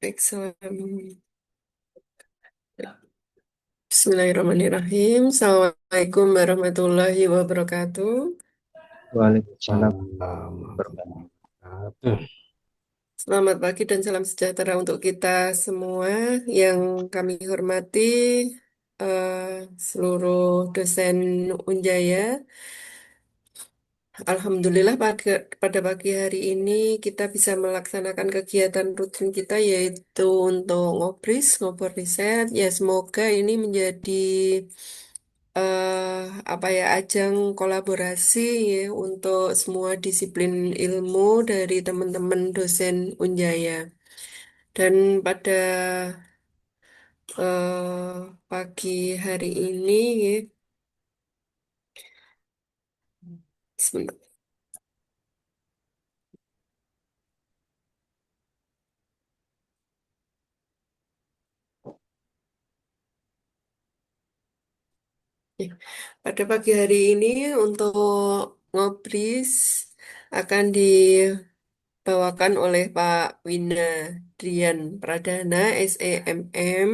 Excellent. Bismillahirrahmanirrahim. Assalamualaikum warahmatullahi wabarakatuh. Waalaikumsalam warahmatullahi Assalamualaikum. wabarakatuh. Selamat pagi dan salam sejahtera untuk kita semua yang kami hormati, eh, seluruh dosen Unjaya. Alhamdulillah pada pagi hari ini kita bisa melaksanakan kegiatan rutin kita yaitu untuk ngobrol riset. Ya semoga ini menjadi apa ya ajang kolaborasi ya, untuk semua disiplin ilmu dari teman-teman dosen Unjaya. Dan pada pagi hari ini ya, sebentar. Ya, pada pagi hari ini untuk ngobris akan dibawakan oleh Pak Wina Drian Pradana, SEMM,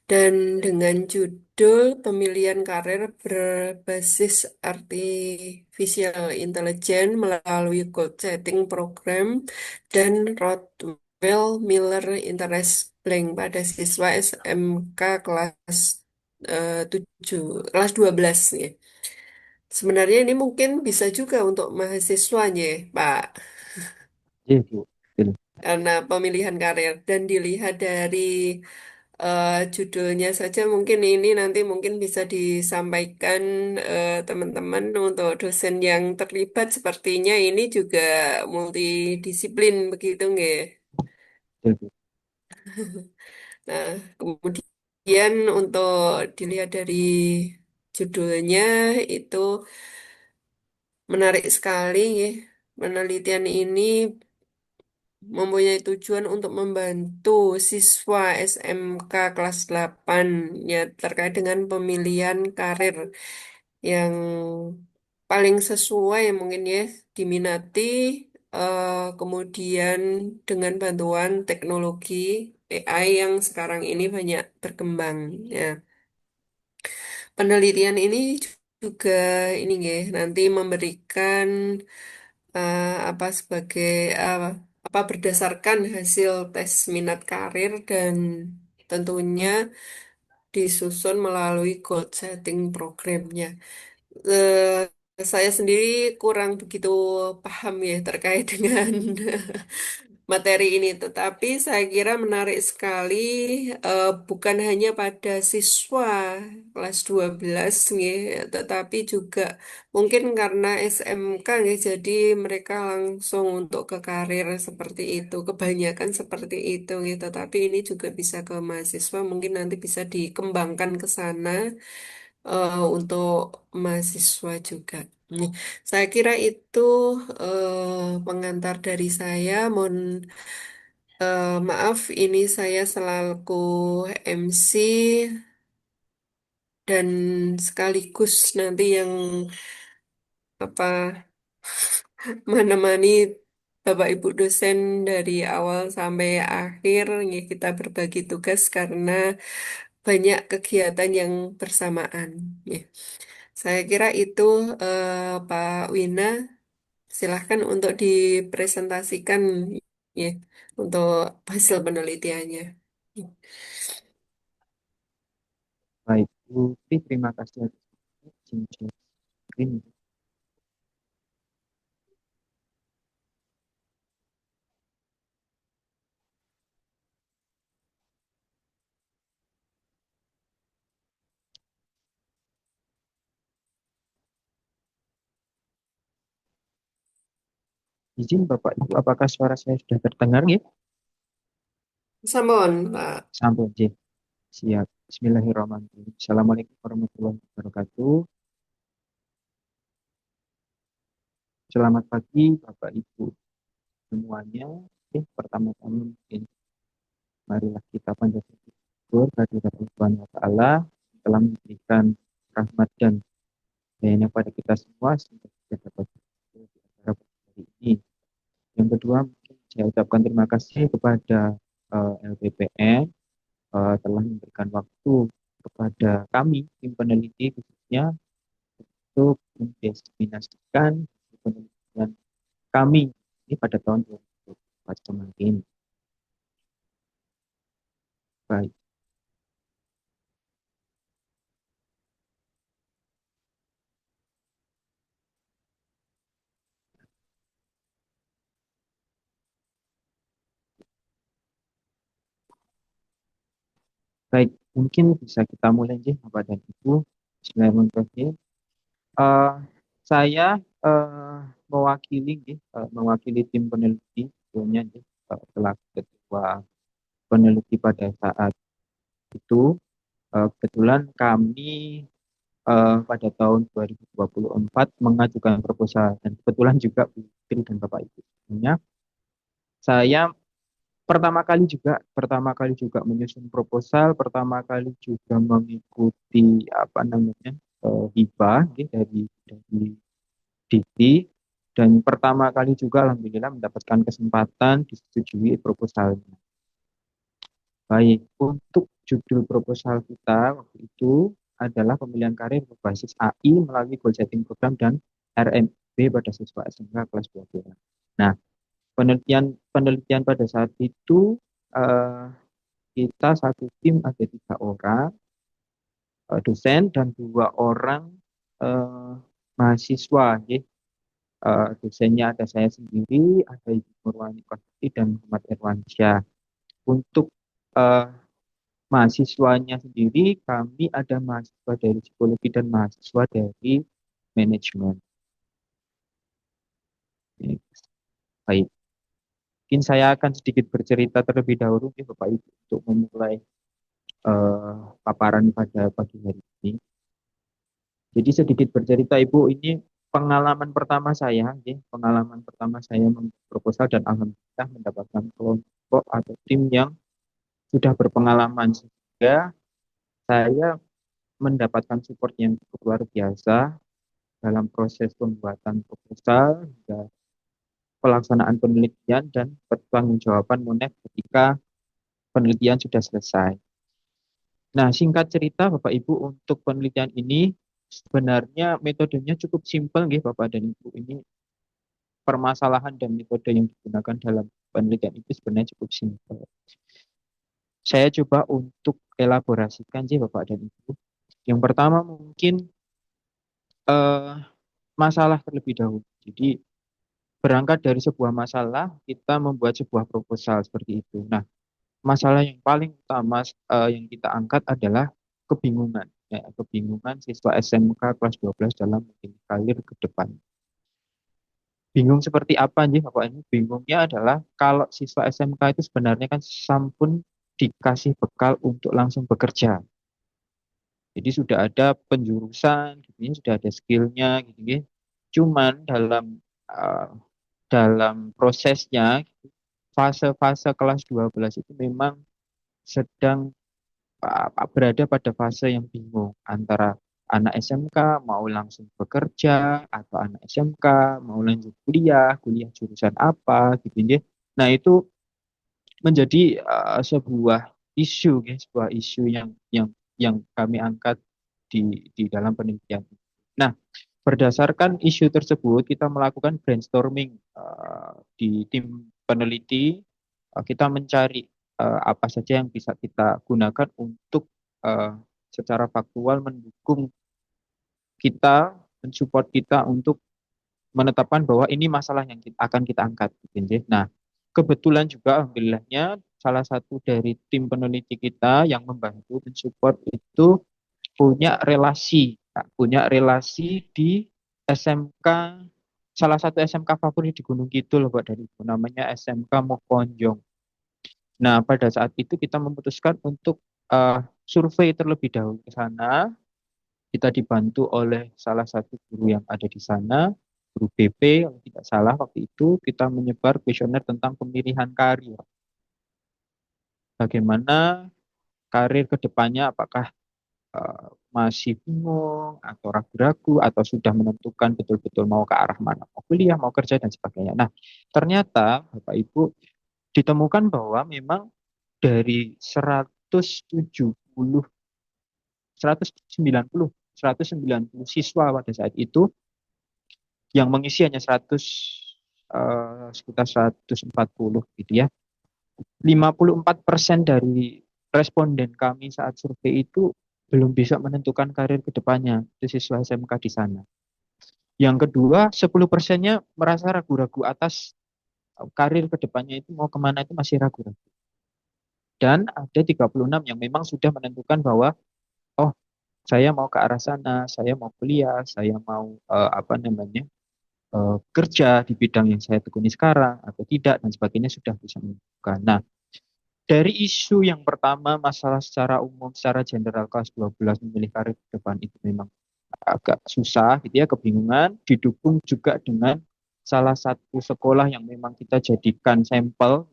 dan dengan judul Pemilihan Karir Berbasis Artificial Intelligence melalui Goal Setting Program dan Rodwell Miller Interest Blank pada siswa SMK kelas 7, kelas 12 ya. Sebenarnya ini mungkin bisa juga untuk mahasiswanya, Pak, Iya, Bu. Betul. karena pemilihan karir dan dilihat dari judulnya saja mungkin ini nanti mungkin bisa disampaikan teman-teman untuk dosen yang terlibat sepertinya ini juga multidisiplin begitu nggih. Betul, Bu. Nah, kemudian untuk dilihat dari judulnya itu menarik sekali ya. Penelitian ini mempunyai tujuan untuk membantu siswa SMK kelas 8 ya terkait dengan pemilihan karir yang paling sesuai mungkin ya diminati, kemudian dengan bantuan teknologi AI yang sekarang ini banyak berkembang ya. Penelitian ini juga ini ya nanti memberikan apa sebagai apa berdasarkan hasil tes minat karir dan tentunya disusun melalui goal setting programnya. Saya sendiri kurang begitu paham ya terkait dengan materi ini, tetapi saya kira menarik sekali, bukan hanya pada siswa kelas 12 nggih, tetapi juga mungkin karena SMK nggih, jadi mereka langsung untuk ke karir seperti itu, kebanyakan seperti itu nggih, tetapi ini juga bisa ke mahasiswa, mungkin nanti bisa dikembangkan ke sana untuk mahasiswa juga. Nih, saya kira itu pengantar dari saya. Mohon maaf, ini saya selaku MC dan sekaligus nanti yang apa menemani Bapak Ibu dosen dari awal sampai akhir. Ya, kita berbagi tugas karena banyak kegiatan yang bersamaan. Ya. Saya kira itu Pak Wina. Silahkan untuk dipresentasikan ya untuk hasil penelitiannya. Baik, Bu. Terima kasih atas ini. Izin Bapak Ibu, apakah suara saya sudah terdengar ya? Sampun, Pak. Sampai izin. Siap. Bismillahirrahmanirrahim. Assalamualaikum warahmatullahi wabarakatuh. Selamat pagi Bapak Ibu semuanya. Pertama-tama mungkin marilah kita panjatkan syukur kehadirat Allah Subhanahu wa Ta'ala yang telah memberikan rahmat dan dayanya pada kita semua sehingga kita dapat berkumpul di acara hari ini. Yang kedua, mungkin saya ucapkan terima kasih kepada LPPN telah memberikan waktu kepada kami, tim peneliti khususnya, untuk mendefinisikan penelitian kami ini pada tahun 2024 kemarin. Baik, baik, mungkin bisa kita mulai aja Bapak dan Ibu. Bismillahirrahmanirrahim. Eh, saya mewakili, mewakili tim peneliti, sebetulnya selaku ketua peneliti pada saat itu. Kebetulan kami pada tahun 2024 mengajukan proposal dan kebetulan juga Bu Fitri dan Bapak Ibu semuanya, saya pertama kali juga menyusun proposal, pertama kali juga mengikuti apa namanya hibah dari Dikti, dan pertama kali juga alhamdulillah mendapatkan kesempatan disetujui proposalnya. Baik, untuk judul proposal kita waktu itu adalah pemilihan karir berbasis AI melalui goal setting program dan RMB pada siswa SMK kelas 12. Nah, penelitian penelitian pada saat itu eh, kita satu tim ada 3 orang, dosen dan 2 orang eh, mahasiswa. Ya. Dosennya ada saya sendiri, ada Ibu Nurwani Kosti dan Muhammad Irwansyah. Untuk eh, mahasiswanya sendiri, kami ada mahasiswa dari psikologi dan mahasiswa dari manajemen. Ini, baik, mungkin saya akan sedikit bercerita terlebih dahulu ya Bapak Ibu untuk memulai paparan pada pagi hari ini. Jadi sedikit bercerita Ibu, ini pengalaman pertama saya, ya, pengalaman pertama saya memproposal dan alhamdulillah mendapatkan kelompok atau tim yang sudah berpengalaman sehingga saya mendapatkan support yang cukup luar biasa dalam proses pembuatan proposal hingga pelaksanaan penelitian dan pertanggungjawaban MONEF ketika penelitian sudah selesai. Nah, singkat cerita Bapak Ibu, untuk penelitian ini sebenarnya metodenya cukup simpel nggih Bapak dan Ibu. Ini permasalahan dan metode yang digunakan dalam penelitian itu sebenarnya cukup simpel. Saya coba untuk elaborasikan sih Bapak dan Ibu. Yang pertama mungkin eh, masalah terlebih dahulu. Jadi berangkat dari sebuah masalah, kita membuat sebuah proposal seperti itu. Nah, masalah yang paling utama yang kita angkat adalah kebingungan. Ya, kebingungan siswa SMK kelas 12 dalam memilih karir ke depan. Bingung seperti apa nih Bapak ini? Bingungnya adalah kalau siswa SMK itu sebenarnya kan sampun dikasih bekal untuk langsung bekerja. Jadi sudah ada penjurusan, gitu ya, sudah ada skillnya, gitu ya. Cuman uh, dalam prosesnya, fase-fase kelas 12 itu memang sedang berada pada fase yang bingung antara anak SMK mau langsung bekerja atau anak SMK mau lanjut kuliah, kuliah jurusan apa gitu ya. Nah, itu menjadi sebuah isu ya, sebuah isu yang kami angkat di dalam penelitian. Nah, berdasarkan isu tersebut kita melakukan brainstorming di tim peneliti. Kita mencari apa saja yang bisa kita gunakan untuk eh, secara faktual mendukung kita, mensupport kita untuk menetapkan bahwa ini masalah yang akan kita angkat. Gitu. Nah, kebetulan juga alhamdulillahnya salah satu dari tim peneliti kita yang membantu mensupport itu punya relasi di SMK, salah satu SMK favorit di Gunung Kidul Pak dari itu namanya SMK Mokonjong. Nah, pada saat itu kita memutuskan untuk survei terlebih dahulu ke sana. Kita dibantu oleh salah satu guru yang ada di sana, guru BP, kalau tidak salah waktu itu kita menyebar kuesioner tentang pemilihan karir. Bagaimana karir ke depannya, apakah masih bingung atau ragu-ragu atau sudah menentukan betul-betul mau ke arah mana, mau kuliah, mau kerja dan sebagainya. Nah, ternyata Bapak Ibu ditemukan bahwa memang dari 170, 190, 190 siswa pada saat itu, yang mengisi hanya 100, sekitar 140 gitu ya. 54% dari responden kami saat survei itu belum bisa menentukan karir ke depannya, itu siswa SMK di sana. Yang kedua, 10%-nya merasa ragu-ragu atas karir ke depannya itu mau kemana itu masih ragu-ragu. Dan ada 36 yang memang sudah menentukan bahwa, oh, saya mau ke arah sana, saya mau kuliah, saya mau kerja di bidang yang saya tekuni sekarang atau tidak dan sebagainya sudah bisa menentukan. Nah, dari isu yang pertama, masalah secara umum, secara general kelas 12 memilih karir ke depan itu memang agak susah gitu ya, kebingungan, didukung juga dengan salah satu sekolah yang memang kita jadikan sampel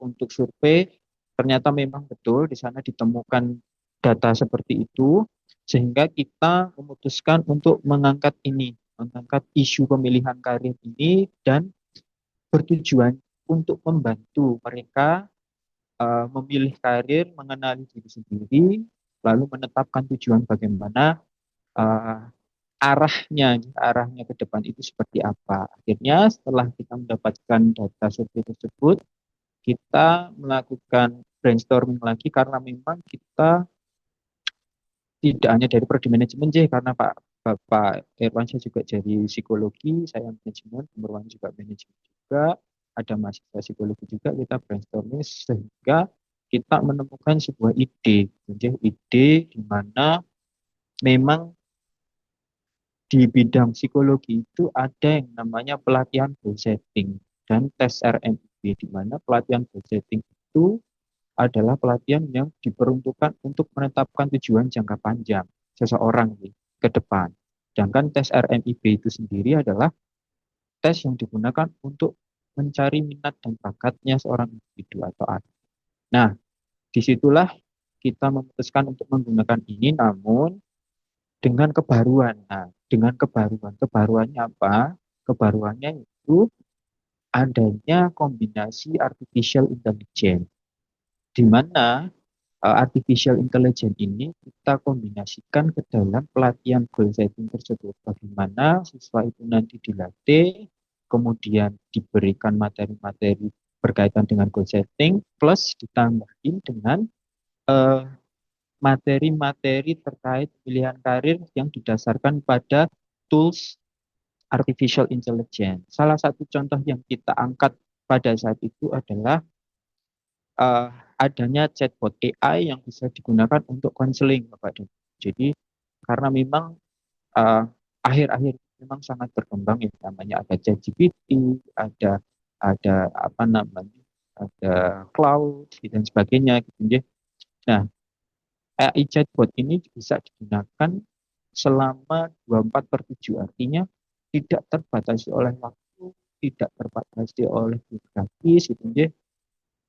untuk survei, ternyata memang betul di sana ditemukan data seperti itu, sehingga kita memutuskan untuk mengangkat isu pemilihan karir ini dan bertujuan untuk membantu mereka memilih karir, mengenali diri sendiri, lalu menetapkan tujuan bagaimana uh, arahnya ke depan itu seperti apa. Akhirnya setelah kita mendapatkan data survei tersebut, kita melakukan brainstorming lagi karena memang kita tidak hanya dari prodi manajemen karena Bapak Irwansyah juga jadi psikologi, saya manajemen, Irwan juga manajemen juga, ada mahasiswa psikologi juga, kita brainstorming sehingga kita menemukan sebuah ide di mana memang di bidang psikologi itu ada yang namanya pelatihan goal setting dan tes RMIB, di mana pelatihan goal setting itu adalah pelatihan yang diperuntukkan untuk menetapkan tujuan jangka panjang seseorang ke depan. Sedangkan tes RMIB itu sendiri adalah tes yang digunakan untuk mencari minat dan bakatnya seorang individu atau anak. Nah, disitulah kita memutuskan untuk menggunakan ini, namun dengan kebaruan. Nah, dengan kebaruannya apa? Kebaruannya itu adanya kombinasi artificial intelligence, di mana artificial intelligence ini kita kombinasikan ke dalam pelatihan goal setting tersebut. Bagaimana siswa itu nanti dilatih, kemudian diberikan materi-materi berkaitan dengan goal setting, plus ditambahin dengan eh, materi-materi terkait pilihan karir yang didasarkan pada tools artificial intelligence. Salah satu contoh yang kita angkat pada saat itu adalah eh, adanya chatbot AI yang bisa digunakan untuk konseling, Bapak dan Ibu. Jadi karena memang eh, akhir-akhir ini memang sangat berkembang ya, namanya ada ChatGPT, ada apa namanya, ada cloud dan sebagainya gitu ya. Nah, AI chatbot ini bisa digunakan selama 24/7, artinya tidak terbatasi oleh waktu, tidak terbatasi oleh geografis gitu ya.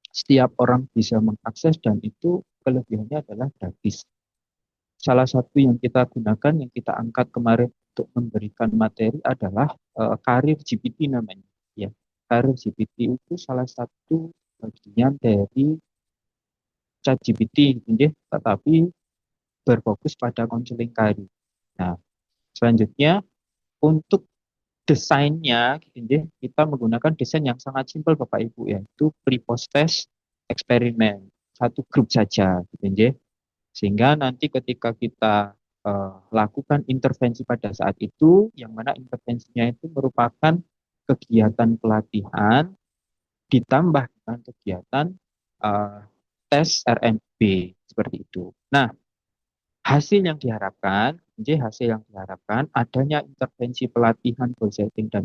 Setiap orang bisa mengakses dan itu kelebihannya adalah gratis. Salah satu yang kita gunakan, yang kita angkat kemarin untuk memberikan materi adalah karir GPT namanya. Ya, karir GPT itu salah satu bagian dari ChatGPT, gitu ya, tetapi berfokus pada konseling karir. Nah, selanjutnya untuk desainnya, gitu ya, kita menggunakan desain yang sangat simpel Bapak Ibu, yaitu pre-post test eksperimen, satu grup saja, gitu ya. Sehingga nanti ketika kita lakukan intervensi pada saat itu, yang mana intervensinya itu merupakan kegiatan pelatihan ditambah dengan kegiatan eh, tes RNB seperti itu. Nah, hasil yang diharapkan adanya intervensi pelatihan goal setting dan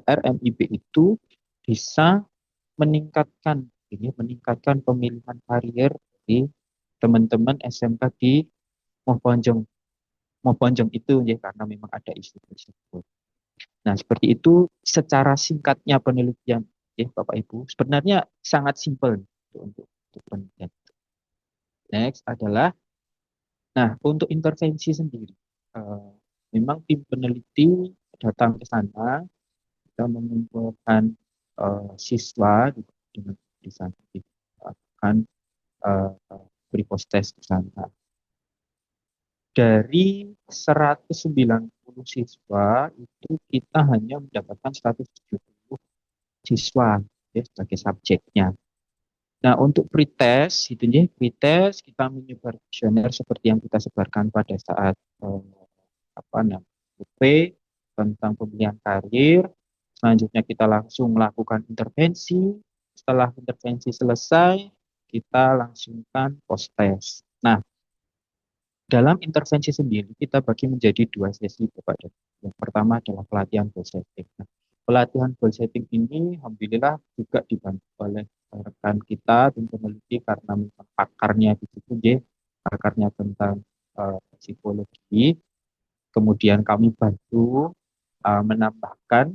RMIB itu bisa meningkatkan meningkatkan pemilihan karier di teman-teman SMK di Mohonjong Mohonjong itu ya, karena memang ada isu tersebut. Nah, seperti itu secara singkatnya penelitian ya Bapak Ibu. Sebenarnya sangat simpel untuk penelitian. Next adalah, nah, untuk intervensi sendiri, eh, memang tim peneliti datang ke sana, kita mengumpulkan siswa dengan di sana, akan uh, pre-post-test di sana. Dari 190 siswa itu kita hanya mendapatkan 170 siswa ya, sebagai subjeknya. Nah, untuk pretest, itu ya, pretest kita menyebar kuesioner seperti yang kita sebarkan pada saat apa namanya, UP tentang pemilihan karir. Selanjutnya kita langsung melakukan intervensi. Setelah intervensi selesai, kita langsungkan post test. Nah, dalam intervensi sendiri kita bagi menjadi dua sesi kepada yang pertama adalah pelatihan goal setting. Nah, pelatihan goal setting ini alhamdulillah juga dibantu oleh rekan kita tim peneliti karena memang pakarnya di situ ya, pakarnya tentang psikologi. Kemudian kami bantu menambahkan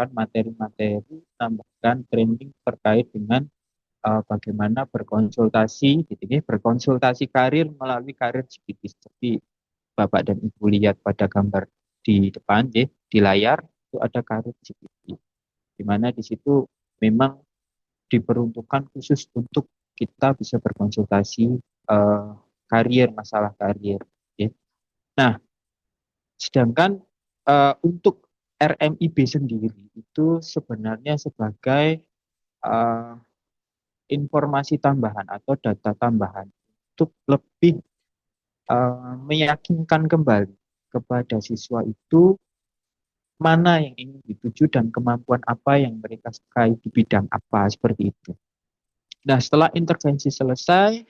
materi-materi, menambahkan training terkait dengan bagaimana berkonsultasi, gitu ya, berkonsultasi karir melalui karir GPT seperti Bapak dan Ibu lihat pada gambar di depan, ya, di layar itu ada karir GPT, di mana di situ memang diperuntukkan khusus untuk kita bisa berkonsultasi karir, masalah karir. Ya. Nah, sedangkan untuk RMIB sendiri itu sebenarnya sebagai uh, informasi tambahan atau data tambahan untuk lebih meyakinkan kembali kepada siswa itu mana yang ingin dituju dan kemampuan apa yang mereka sukai di bidang apa seperti itu. Nah, setelah intervensi selesai,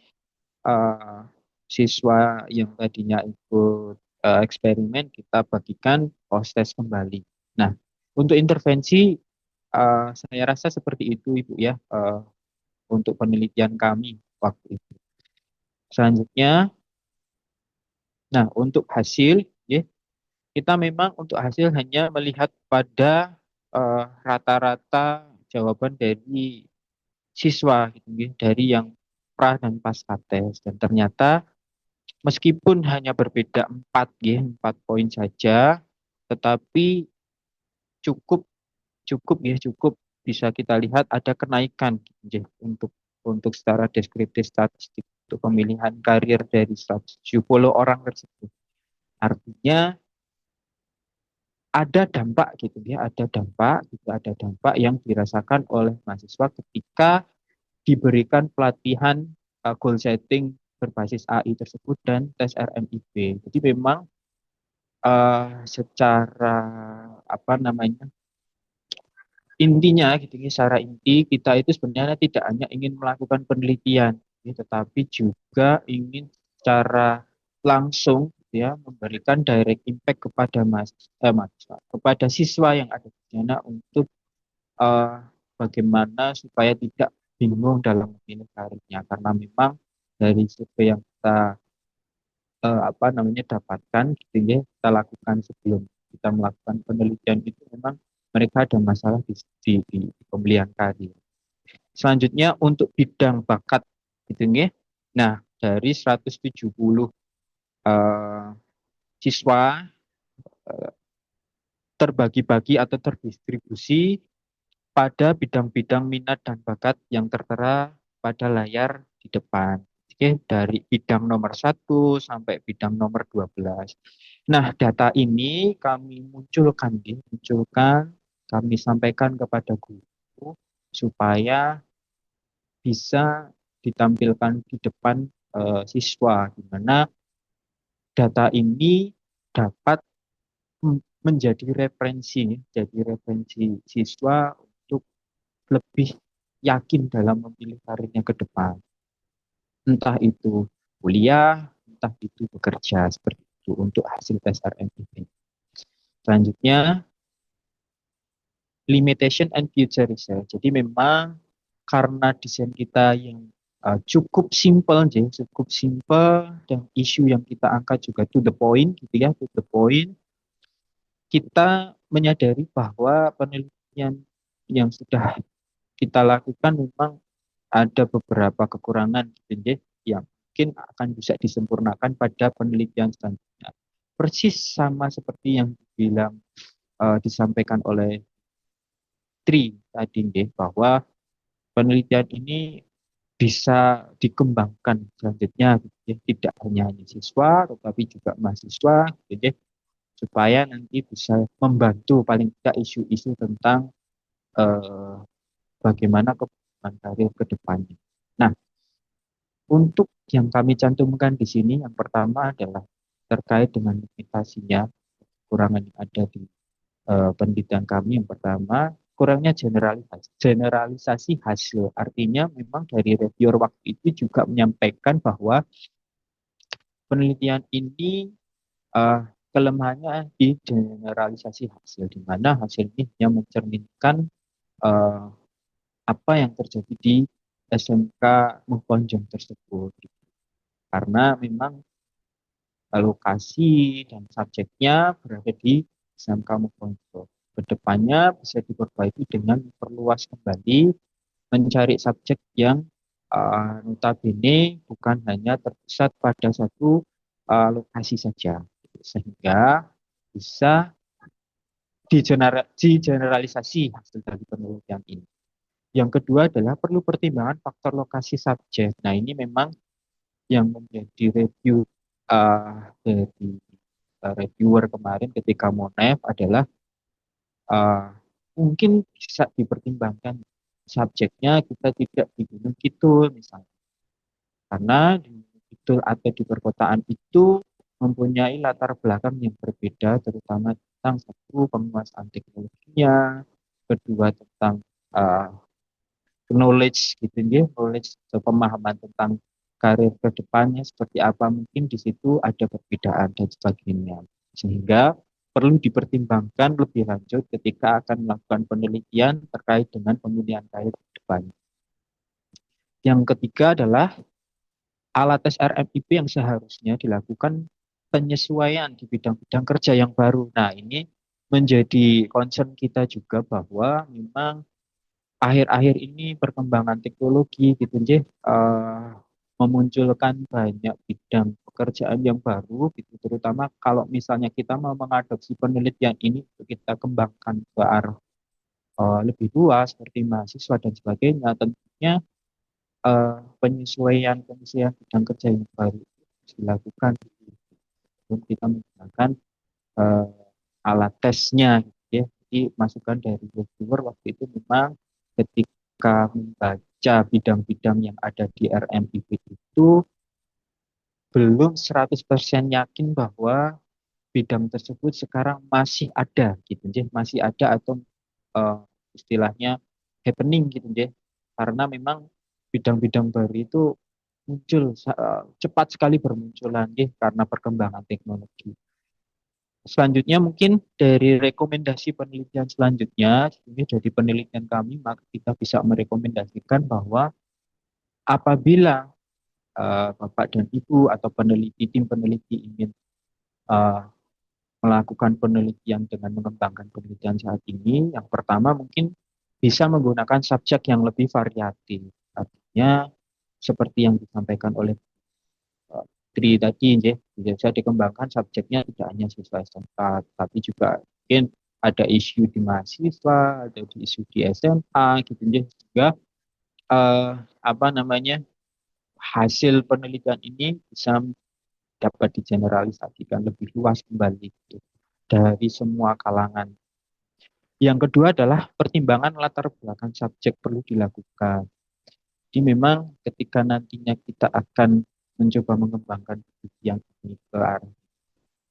uh, siswa yang tadinya ikut eksperimen kita bagikan proses kembali. Nah, untuk intervensi saya rasa seperti itu Ibu ya untuk penelitian kami waktu itu. Selanjutnya, nah untuk hasil, ya, kita memang untuk hasil hanya melihat pada rata-rata jawaban dari siswa, gitu, ya, dari yang pra dan pasca tes. Dan ternyata meskipun hanya berbeda 4, ya, 4 poin saja, tetapi cukup cukup ya cukup bisa kita lihat ada kenaikan gitu, ya, untuk secara deskriptif statistik untuk pemilihan karir dari 170 orang tersebut. Artinya ada dampak gitu ya, ada dampak yang dirasakan oleh mahasiswa ketika diberikan pelatihan goal setting berbasis AI tersebut dan tes RMIB. Jadi memang secara apa namanya intinya gitu ya, secara inti kita itu sebenarnya tidak hanya ingin melakukan penelitian, ya, tetapi juga ingin secara langsung ya memberikan direct impact kepada mahasiswa, kepada siswa yang ada di sana untuk eh, bagaimana supaya tidak bingung dalam memilih karirnya karena memang dari survei yang kita apa namanya dapatkan gitu ya kita lakukan sebelum kita melakukan penelitian itu memang mereka ada masalah di pemilihan karir. Selanjutnya untuk bidang bakat gitu ya. Nah, dari 170 eh, siswa terbagi-bagi atau terdistribusi pada bidang-bidang minat dan bakat yang tertera pada layar di depan. Oke, dari bidang nomor 1 sampai bidang nomor 12. Nah, data ini kami sampaikan kepada guru supaya bisa ditampilkan di depan siswa, di mana data ini dapat menjadi referensi siswa untuk lebih yakin dalam memilih karirnya ke depan. Entah itu kuliah, entah itu bekerja, seperti itu untuk hasil tes RMIT. Selanjutnya, limitation and future research. Jadi memang karena desain kita yang cukup simple dan isu yang kita angkat juga to the point gitu ya, to the point. Kita menyadari bahwa penelitian yang sudah kita lakukan memang ada beberapa kekurangan gitu ya, yang mungkin akan bisa disempurnakan pada penelitian selanjutnya. Persis sama seperti yang disampaikan oleh Tri tadi ya, bahwa penelitian ini bisa dikembangkan selanjutnya gitu ya. Tidak hanya siswa tetapi juga mahasiswa gitu ya, supaya nanti bisa membantu paling tidak isu-isu tentang eh, bagaimana kembangan karir ke depannya. Nah, untuk yang kami cantumkan di sini yang pertama adalah terkait dengan limitasinya, kekurangan yang ada di penelitian kami. Yang pertama, kurangnya generalisasi hasil. Artinya memang dari reviewer waktu itu juga menyampaikan bahwa penelitian ini eh, kelemahannya di generalisasi hasil, di mana hasil ini hanya mencerminkan eh, apa yang terjadi di SMK Muhkonjong tersebut. Karena memang lokasi dan subjeknya berada di SMK Muhkonjong. Kedepannya bisa diperbaiki dengan memperluas kembali, mencari subjek yang notabene bukan hanya terpusat pada satu lokasi saja, sehingga bisa digeneralisasi hasil dari penelitian ini. Yang kedua adalah perlu pertimbangan faktor lokasi subjek. Nah, ini memang yang menjadi review dari reviewer kemarin ketika Monef adalah uh, mungkin bisa dipertimbangkan subjeknya kita tidak di Gunung Kidul misalnya, karena di Gunung Kidul atau di perkotaan itu mempunyai latar belakang yang berbeda, terutama tentang satu penguasaan teknologinya, kedua tentang uh, knowledge gitu ya, knowledge atau pemahaman tentang karir ke depannya seperti apa, mungkin di situ ada perbedaan dan sebagainya. Sehingga perlu dipertimbangkan lebih lanjut ketika akan melakukan penelitian terkait dengan pemilihan karir ke depan. Yang ketiga adalah alat tes RMIP yang seharusnya dilakukan penyesuaian di bidang-bidang kerja yang baru. Nah, ini menjadi concern kita juga bahwa memang akhir-akhir ini perkembangan teknologi gitu Jeh, memunculkan banyak bidang pekerjaan yang baru gitu, terutama kalau misalnya kita mau mengadopsi penelitian ini untuk kita kembangkan ke arah lebih luas seperti mahasiswa dan sebagainya, tentunya penyesuaian bidang kerja yang baru harus dilakukan untuk kita menggunakan eh, alat tesnya gitu ya. Jadi masukan dari reviewer waktu itu memang ketika membaca bidang-bidang yang ada di RMIP itu belum 100% yakin bahwa bidang tersebut sekarang masih ada gitu ya, masih ada atau eh, istilahnya happening gitu ya. Karena memang bidang-bidang baru itu muncul cepat sekali bermunculan ya karena perkembangan teknologi. Selanjutnya mungkin dari rekomendasi penelitian selanjutnya, ini dari penelitian kami, maka kita bisa merekomendasikan bahwa apabila Bapak dan Ibu atau peneliti, tim peneliti ingin eh, melakukan penelitian dengan mengembangkan penelitian saat ini, yang pertama mungkin bisa menggunakan subjek yang lebih variatif. Artinya seperti yang disampaikan oleh Tri tadi, ya, bisa dikembangkan subjeknya tidak hanya siswa SMK, tapi juga mungkin ada isu di mahasiswa, ada di isu di SMA, gitu ya, juga eh, apa namanya hasil penelitian ini bisa dapat digeneralisasikan lebih luas kembali gitu, dari semua kalangan. Yang kedua adalah pertimbangan latar belakang subjek perlu dilakukan. Jadi memang ketika nantinya kita akan mencoba mengembangkan penelitian ini ke arah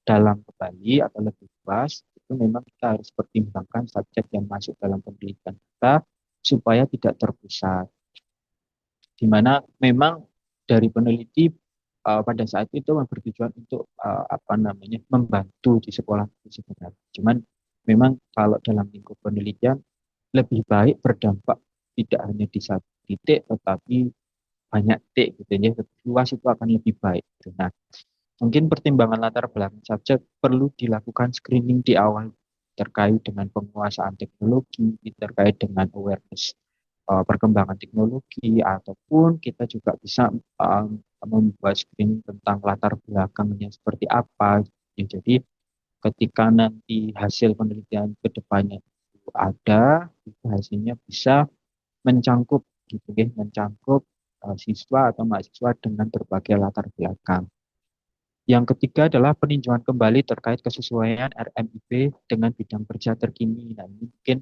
dalam kembali atau lebih luas, itu memang kita harus pertimbangkan subjek yang masuk dalam penelitian kita supaya tidak terpusat. Di mana memang dari peneliti pada saat itu bertujuan untuk apa namanya membantu di sekolah itu sebenarnya. Cuman memang kalau dalam lingkup penelitian lebih baik berdampak tidak hanya di satu titik tetapi banyak titik gitu ya, lebih luas itu akan lebih baik gitu. Nah, mungkin pertimbangan latar belakang subjek perlu dilakukan screening di awal terkait dengan penguasaan teknologi, terkait dengan awareness perkembangan teknologi, ataupun kita juga bisa membuat screening tentang latar belakangnya seperti apa. Ya, jadi ketika nanti hasil penelitian ke depannya itu ada, itu hasilnya bisa mencangkup gitu ya, mencangkup siswa atau mahasiswa dengan berbagai latar belakang. Yang ketiga adalah peninjauan kembali terkait kesesuaian RMIP dengan bidang kerja terkini. Nah, ini mungkin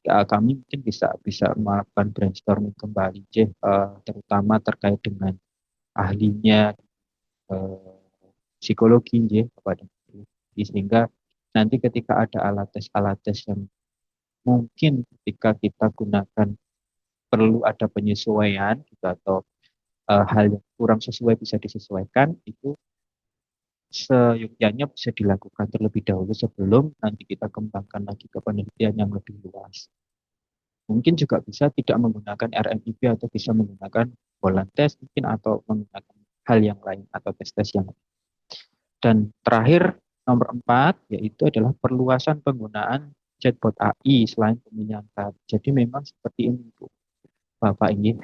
kami mungkin bisa melakukan brainstorming kembali, terutama terkait dengan ahlinya eh, psikologi, kepada sehingga nanti ketika ada alat tes yang mungkin ketika kita gunakan perlu ada penyesuaian gitu, atau hal yang kurang sesuai bisa disesuaikan, itu seyogyanya bisa dilakukan terlebih dahulu sebelum nanti kita kembangkan lagi ke penelitian yang lebih luas. Mungkin juga bisa tidak menggunakan RMIB atau bisa menggunakan Holland test mungkin, atau menggunakan hal yang lain atau tes-tes yang lain. Dan terakhir, nomor 4, yaitu adalah perluasan penggunaan chatbot AI selain pemilihan kata. Jadi memang seperti ini, Bu. Bapak ini,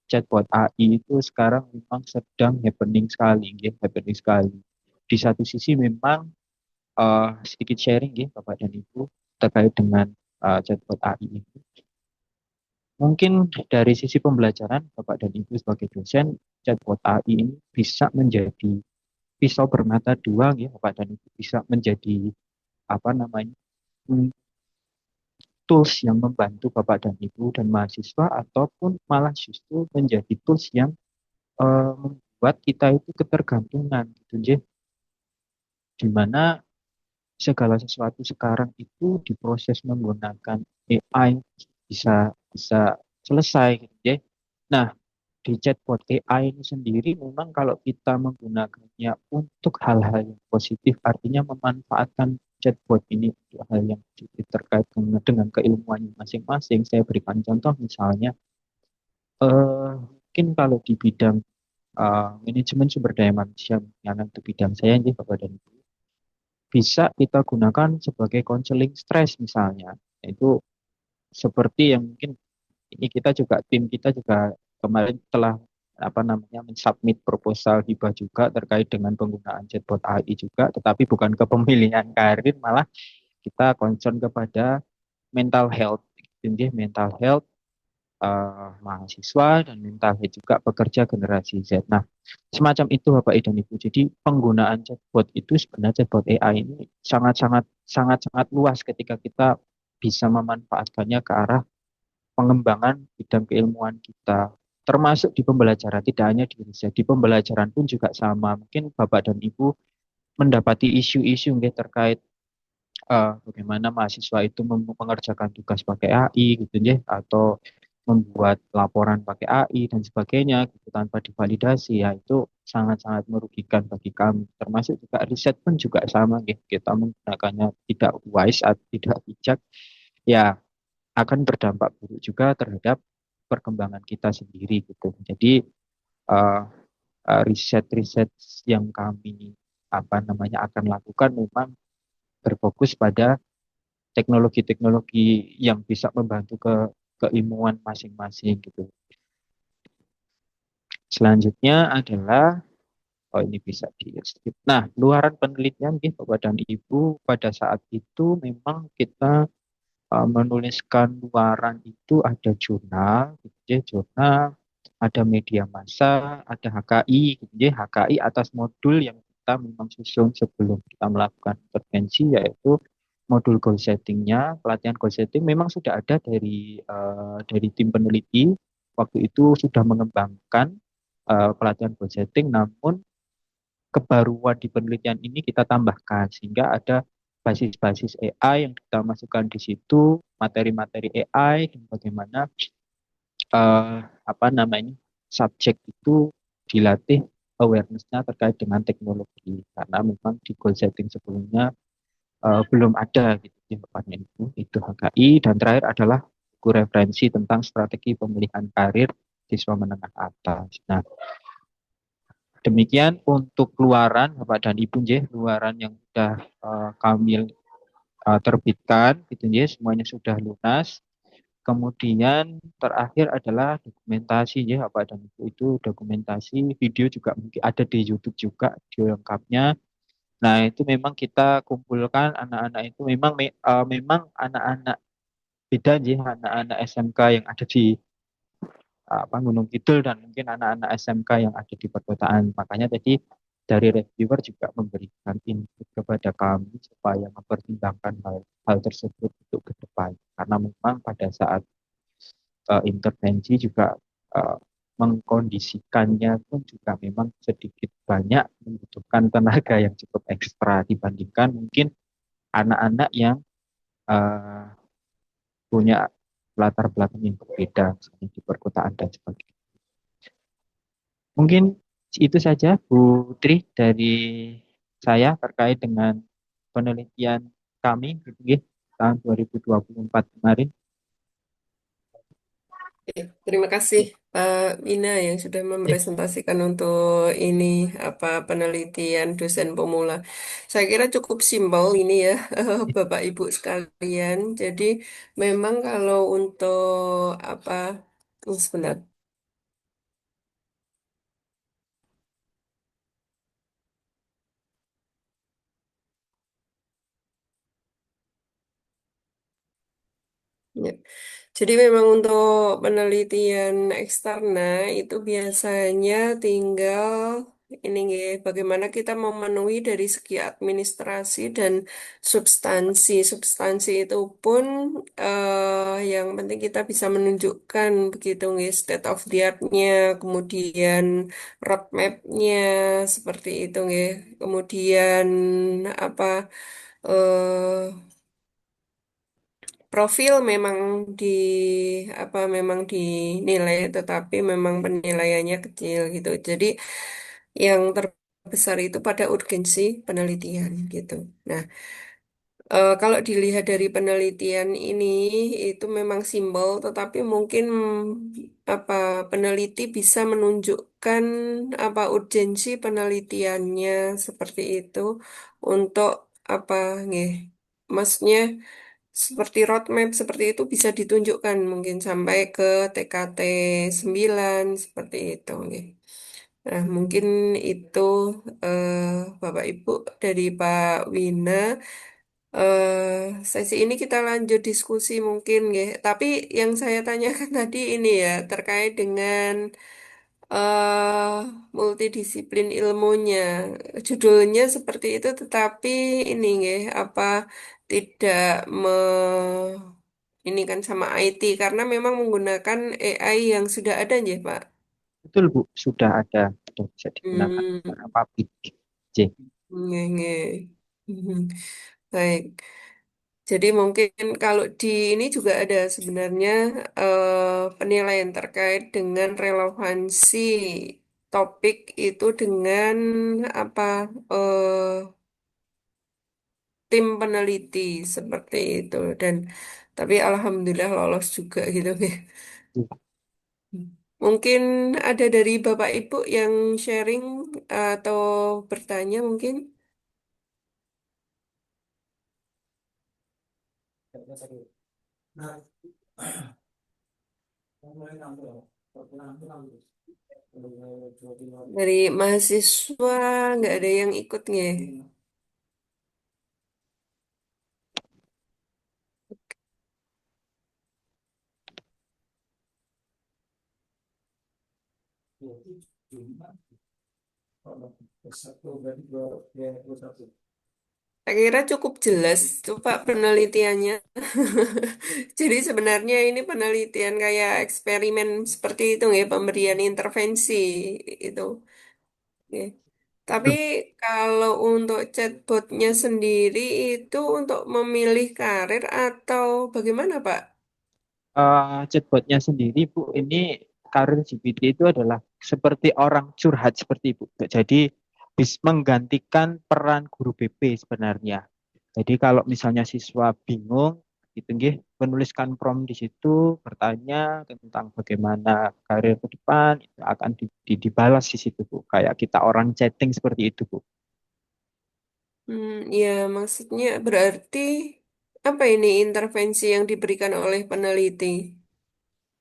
chatbot AI itu sekarang memang sedang happening sekali, happening sekali. Di satu sisi memang sedikit sharing, Bapak dan Ibu, terkait dengan chatbot AI ini. Mungkin dari sisi pembelajaran, Bapak dan Ibu sebagai dosen, chatbot AI ini bisa menjadi pisau bermata dua, Bapak dan Ibu, bisa menjadi apa namanya, hmm, tools yang membantu Bapak dan Ibu dan mahasiswa, ataupun malah justru menjadi tools yang membuat kita itu ketergantungan, gitu, di mana segala sesuatu sekarang itu diproses menggunakan AI bisa bisa selesai, gitu, Nah, di chatbot AI ini sendiri memang kalau kita menggunakannya untuk hal-hal yang positif, artinya memanfaatkan chatbot ini untuk hal yang positif terkait dengan keilmuan masing-masing. Saya berikan contoh misalnya, mungkin kalau di bidang manajemen sumber daya manusia, yang itu bidang saya ini Bapak dan Ibu, bisa kita gunakan sebagai konseling stres misalnya. Itu seperti yang mungkin ini kita juga, tim kita juga kemarin telah apa namanya mensubmit proposal hibah juga terkait dengan penggunaan chatbot AI juga, tetapi bukan ke pemilihan karir, malah kita concern kepada mental health, jadi mental health mahasiswa dan mental health juga pekerja generasi Z. Nah, semacam itu Bapak Ibu dan Ibu. Jadi penggunaan chatbot itu sebenarnya, chatbot AI ini sangat luas ketika kita bisa memanfaatkannya ke arah pengembangan bidang keilmuan kita, termasuk di pembelajaran, tidak hanya di riset, di pembelajaran pun juga sama. Mungkin Bapak dan Ibu mendapati isu-isu terkait bagaimana mahasiswa itu mengerjakan tugas pakai AI, gitu, atau membuat laporan pakai AI dan sebagainya, gitu, tanpa divalidasi, ya itu sangat-sangat merugikan bagi kami. Termasuk juga riset pun juga sama, kita menggunakannya tidak wise atau tidak bijak, ya akan berdampak buruk juga terhadap perkembangan kita sendiri, gitu. Jadi uh, riset-riset yang kami apa namanya akan lakukan memang berfokus pada teknologi-teknologi yang bisa membantu keilmuan masing-masing, gitu. Selanjutnya adalah, oh ini bisa di skip. Nah, luaran penelitian, Bapak dan Ibu, pada saat itu memang kita menuliskan luaran itu ada jurnal, gitu, jurnal, ada media massa, ada HKI, gitu, HKI atas modul yang kita memang susun sebelum kita melakukan intervensi, yaitu modul goal settingnya, pelatihan goal setting memang sudah ada dari tim peneliti. Waktu itu sudah mengembangkan pelatihan goal setting, namun kebaruan di penelitian ini kita tambahkan sehingga ada basis-basis AI yang kita masukkan di situ, materi-materi AI, dan bagaimana apa namanya subjek itu dilatih awareness-nya terkait dengan teknologi, karena memang di goal setting sebelumnya belum ada, gitu, tempatnya itu HKI. Dan terakhir adalah buku referensi tentang strategi pemilihan karir siswa menengah atas. Nah, demikian untuk luaran Bapak dan Ibu, luaran yang sudah kami terbitkan, gitu, semuanya sudah lunas. Kemudian terakhir adalah dokumentasi, Bapak dan Ibu, itu dokumentasi video juga mungkin ada di YouTube juga video lengkapnya. Nah, itu memang kita kumpulkan anak-anak itu memang anak-anak beda, anak-anak SMK yang ada di Gunung Kidul dan mungkin anak-anak SMK yang ada di perkotaan. Makanya tadi dari reviewer juga memberikan input kepada kami supaya mempertimbangkan hal tersebut untuk ke depan. Karena memang pada saat intervensi juga eh, mengkondisikannya pun juga memang sedikit banyak membutuhkan tenaga yang cukup ekstra dibandingkan mungkin anak-anak yang eh, punya latar belakang yang berbeda misalnya di perkotaan dan sebagainya. Mungkin itu saja Bu Tri dari saya terkait dengan penelitian kami gitu ya, tahun 2024 kemarin. Ya, terima kasih Pak Wina yang sudah Ya, mempresentasikan untuk ini apa penelitian dosen pemula. Saya kira cukup simpel ini ya Bapak Ibu sekalian. Jadi memang kalau untuk apa sebentar. Ya. Jadi memang untuk penelitian eksterna itu biasanya tinggal ini nggih, bagaimana kita memenuhi dari segi administrasi dan substansi. Substansi itu pun yang penting kita bisa menunjukkan begitu nggih, state of the art-nya, kemudian roadmap-nya seperti itu nggih. Kemudian apa eh profil memang di memang dinilai tetapi memang penilaiannya kecil gitu. Jadi yang terbesar itu pada urgensi penelitian gitu. Nah, kalau dilihat dari penelitian ini itu memang simbol tetapi mungkin apa peneliti bisa menunjukkan apa urgensi penelitiannya seperti itu untuk apa nggih. Maksudnya seperti roadmap seperti itu bisa ditunjukkan mungkin sampai ke TKT 9 seperti itu nggih. Nah, mungkin itu eh, Bapak Ibu dari Pak Wina. Sesi ini kita lanjut diskusi mungkin nggih. Tapi yang saya tanyakan tadi ini ya terkait dengan eh multidisiplin ilmunya. Judulnya seperti itu, tetapi ini nggih, apa tidak me ini kan sama IT karena memang menggunakan AI yang sudah ada nggih, Pak. betul Bu, sudah bisa digunakan Hmm, secara publik. J. nggih, nggih. Mhm. Baik. Jadi mungkin kalau di ini juga ada sebenarnya penilaian terkait dengan relevansi topik itu dengan apa eh, tim peneliti seperti itu dan tapi alhamdulillah lolos juga gitu ya. Mungkin ada dari Bapak Ibu yang sharing atau bertanya mungkin. Dari mahasiswa nggak ada yang ikut nggak? Saya kira cukup jelas tuh Pak penelitiannya. Jadi sebenarnya ini penelitian kayak eksperimen seperti itu ya, pemberian intervensi itu. Ya. Tapi kalau untuk chatbotnya sendiri itu untuk memilih karir atau bagaimana Pak? Chatbotnya sendiri Bu, ini karir GPT itu adalah seperti orang curhat seperti Bu. Jadi bisa menggantikan peran guru BP sebenarnya. Jadi kalau misalnya siswa bingung, gitu nggih, menuliskan prompt di situ, bertanya tentang bagaimana karir ke depan, itu akan dibalas di situ Bu. Kayak kita orang chatting seperti itu Bu. Ya maksudnya berarti apa ini intervensi yang diberikan oleh peneliti?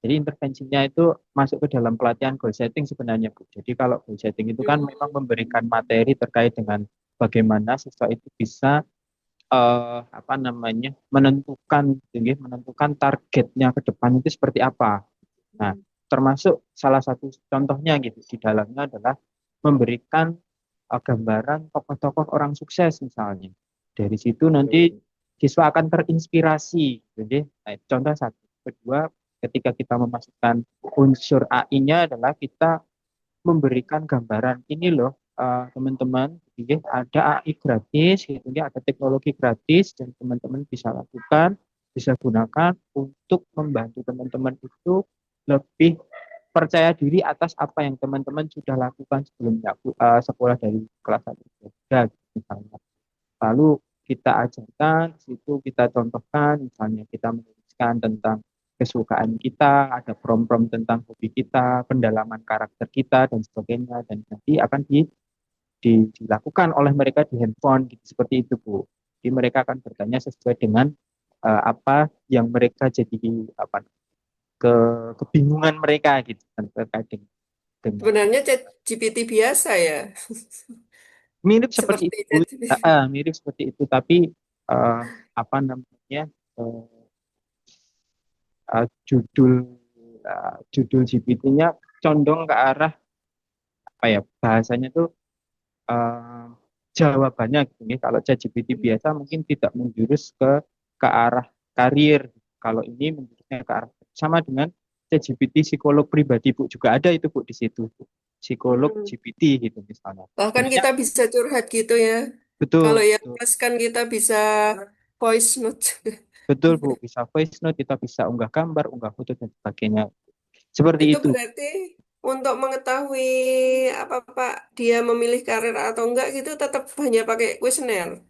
Jadi intervensinya itu masuk ke dalam pelatihan goal setting sebenarnya Bu. Jadi kalau goal setting itu kan memang memberikan materi terkait dengan bagaimana siswa itu bisa menentukan menentukan targetnya ke depan itu seperti apa. Nah, Hmm. termasuk salah satu contohnya gitu di dalamnya adalah memberikan gambaran tokoh-tokoh orang sukses misalnya. Dari situ nanti siswa akan terinspirasi. Jadi, contoh satu. Kedua, ketika kita memasukkan unsur AI-nya adalah kita memberikan gambaran ini loh teman-teman, jadi ada AI gratis, gitu ya, ada teknologi gratis dan teman-teman bisa lakukan, bisa gunakan untuk membantu teman-teman itu lebih percaya diri atas apa yang teman-teman sudah lakukan sebelumnya sekolah dari kelas 1 ke 3 misalnya. Lalu kita ajarkan, situ kita contohkan, misalnya kita menuliskan tentang kesukaan kita, ada prom-prom tentang hobi kita, pendalaman karakter kita, dan sebagainya. Dan nanti akan dilakukan oleh mereka di handphone, gitu, seperti itu, Bu. Jadi mereka akan bertanya sesuai dengan apa yang mereka jadi apa ke kebingungan mereka gitu kan terkait dengan Sebenarnya ChatGPT biasa ya, mirip seperti seperti itu, ChatGPT. mirip seperti itu, tapi eh, apa namanya eh, judul GPT-nya condong ke arah apa ya bahasanya tuh eh, jawabannya gitu nih. Kalau ChatGPT biasa mungkin tidak menjurus ke arah karir. Kalau ini menjurusnya ke arah sama dengan ChatGPT psikolog pribadi Bu juga ada itu Bu di situ Bu. Psikolog Hmm. GPT gitu misalnya. Bahkan Sebenarnya kita bisa curhat gitu ya. Kalau betul yang betul plus kan kita bisa voice note. betul Bu bisa voice note kita bisa unggah gambar unggah foto dan sebagainya seperti Itu itu. berarti untuk mengetahui apa Pak dia memilih karir atau enggak gitu tetap hanya pakai kuesioner.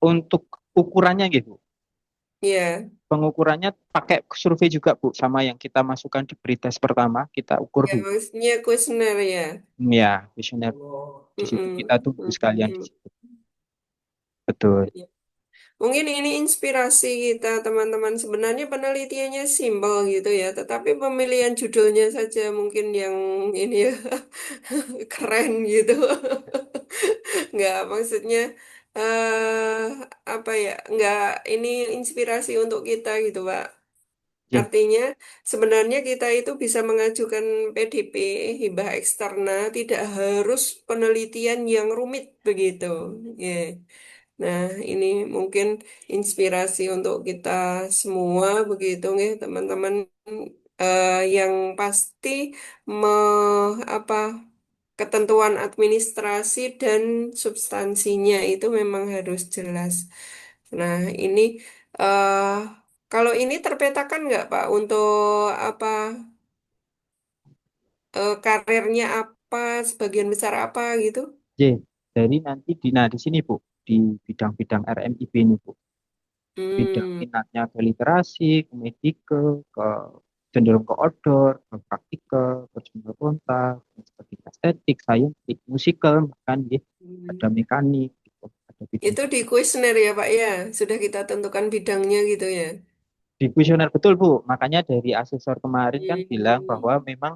Untuk ukurannya gitu. Iya, Pengukurannya pakai survei juga Bu, sama yang kita masukkan di pretest pertama, kita ukur ya dulu. maksudnya kuesioner ya. Ya, kuesioner di situ kita Mm-mm. tunggu sekalian di Mm-mm. situ. Betul. Iya. Mungkin ini inspirasi kita teman-teman. Sebenarnya penelitiannya simpel gitu ya, tetapi pemilihan judulnya saja mungkin yang ini ya keren gitu. Nggak maksudnya eh apa ya? Nggak ini inspirasi untuk kita gitu, Pak. Oke. Artinya sebenarnya kita itu bisa mengajukan PDP hibah eksterna, tidak harus penelitian yang rumit begitu. Ya. Nah, ini mungkin inspirasi untuk kita semua begitu ya, teman-teman. Yang pasti me, apa ketentuan administrasi dan substansinya itu memang harus jelas. Nah, ini eh kalau ini terpetakan nggak Pak untuk apa karirnya apa, sebagian besar apa gitu? Oke. Jadi nanti di sini Bu, di bidang-bidang RMIB ini Bu, bidang Hmm. minatnya ke literasi, ke medical, ke cenderung ke outdoor, ke praktikal, ke jurnal kontak, seperti estetik, sains, musikal, bahkan ya, ada Hmm. mekanik, gitu. Ada bidang Itu di kuesioner ya Pak ya, sudah kita tentukan bidangnya gitu ya. di kuesioner betul Bu. Makanya dari asesor kemarin kan bilang bahwa Hmm. memang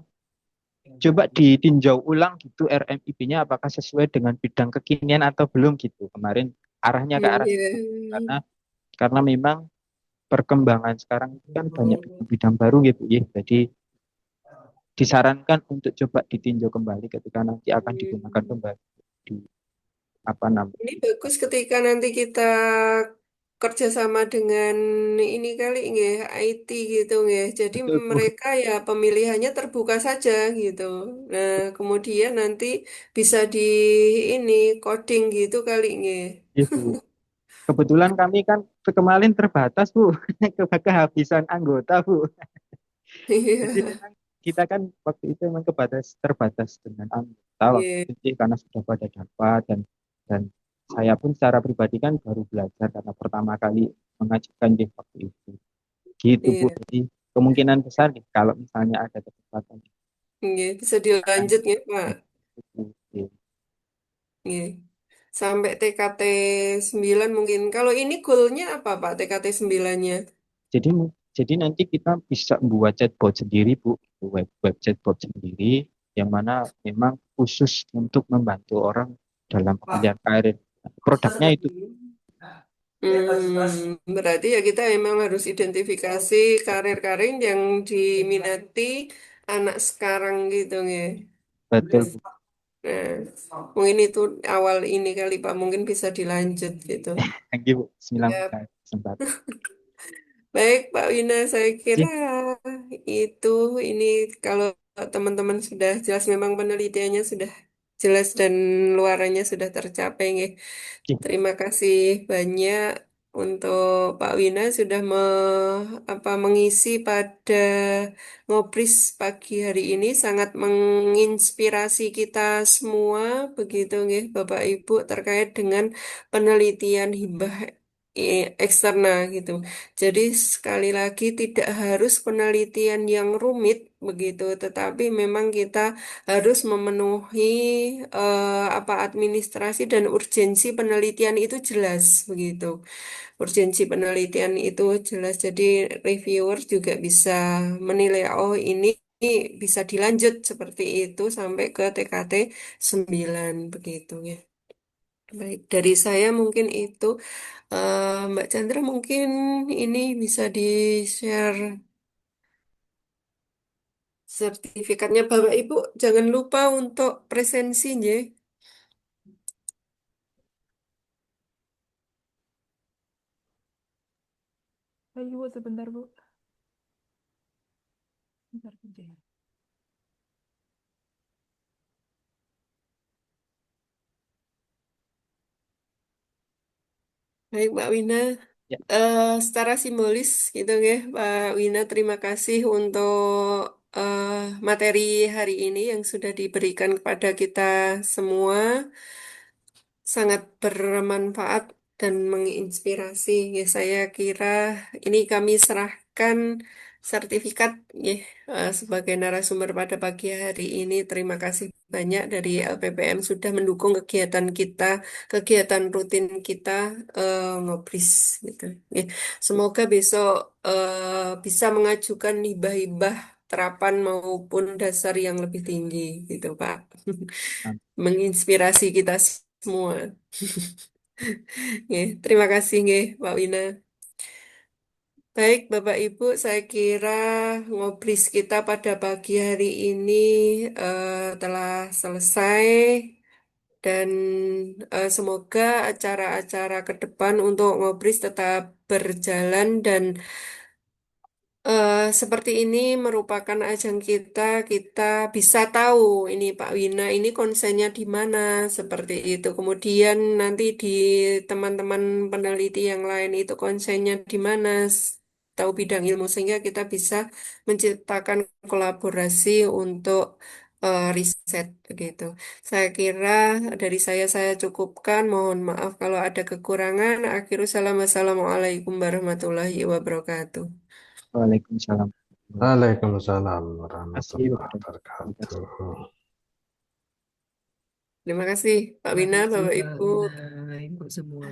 coba ditinjau ulang gitu RMIB-nya apakah sesuai dengan bidang kekinian atau belum gitu. Kemarin arahnya ke arah Iya. situ karena memang perkembangan sekarang itu kan banyak bidang-bidang baru gitu ya. Jadi disarankan untuk coba ditinjau kembali ketika nanti akan digunakan Hmm. kembali di apa namanya. Ini bagus ketika nanti kita kerjasama dengan ini kali nggih IT gitu nggih. Jadi Betul Bu. mereka ya pemilihannya terbuka saja gitu. Nah, kemudian nanti bisa di ini coding gitu kali nggih. Ibu. Kebetulan kami kan kemarin terbatas Bu, kehabisan anggota Bu. Jadi Iya. memang kita kan waktu itu memang terbatas dengan anggota waktu Iya. itu sih, karena sudah pada dapat dan saya pun secara pribadi kan baru belajar karena pertama kali mengajukan di waktu itu. Gitu Bu. Iya. Jadi kemungkinan besar nih kalau misalnya ada kesempatan Iya, bisa akan dilanjut ya, Pak. itu. Iya. Sampai TKT 9 mungkin. Kalau ini goalnya apa, Pak? TKT 9-nya? Jadi jadi nanti kita bisa membuat chatbot sendiri Bu, web chatbot sendiri yang mana memang khusus untuk membantu orang dalam pemilihan karir. Produknya itu Berarti ya kita emang harus identifikasi karir-karir yang diminati anak sekarang gitu ya. Betul, Bu. Nah, mungkin itu awal ini kali Pak, mungkin bisa dilanjut gitu. Thank you, Bu. Bismillah, Ya, Kak. Kesempatan. baik Pak Wina, saya kira Sih, itu ini kalau teman-teman sudah jelas memang penelitiannya sudah jelas dan luarannya sudah tercapai. Nggih. sih. Terima kasih banyak untuk Pak Wina sudah mengisi pada ngobris pagi hari ini sangat menginspirasi kita semua begitu nggih Bapak Ibu terkait dengan penelitian hibah eksternal gitu. Jadi sekali lagi tidak harus penelitian yang rumit begitu, tetapi memang kita harus memenuhi administrasi dan urgensi penelitian itu jelas begitu. Urgensi penelitian itu jelas. Jadi reviewer juga bisa menilai oh ini bisa dilanjut seperti itu sampai ke TKT 9 begitu ya. Baik, dari saya mungkin itu. Mbak Chandra mungkin ini bisa di-share sertifikatnya Bapak Ibu. Jangan lupa untuk presensi ya. Ayo Bu, sebentar Bu. Bentar kerja ya. Baik, Mbak Wina. Ya, Secara simbolis gitu ya, Pak Wina, terima kasih untuk eh, materi hari ini yang sudah diberikan kepada kita semua. Sangat bermanfaat dan menginspirasi. Ya, saya kira ini kami serahkan sertifikat ya, sebagai narasumber pada pagi hari ini. Terima kasih banyak dari LPPM sudah mendukung kegiatan kita, kegiatan rutin kita ngobris gitu. Ya, semoga besok bisa mengajukan hibah-hibah terapan maupun dasar yang lebih tinggi gitu, Pak. Am- Menginspirasi kita semua. Nggih, terima kasih nggih, Pak Wina. Baik, Bapak Ibu, saya kira ngobris kita pada pagi hari ini telah selesai dan semoga acara-acara ke depan untuk ngobris tetap berjalan dan seperti ini merupakan ajang kita, kita bisa tahu ini Pak Wina, ini konsennya di mana, seperti itu. Kemudian nanti di teman-teman peneliti yang lain itu konsennya di mana, tahu bidang ilmu sehingga kita bisa menciptakan kolaborasi untuk riset begitu. Saya kira dari saya cukupkan. Mohon maaf kalau ada kekurangan. Akhirul salam, wassalamualaikum warahmatullahi wabarakatuh. Waalaikumsalam. Terima Waalaikumsalam kasih, warahmatullahi Bapak. Terima kasih. wabarakatuh. Terima kasih Pak Terima Wina, kasih Bapak Kak Ibu. Wina, Ibu semua.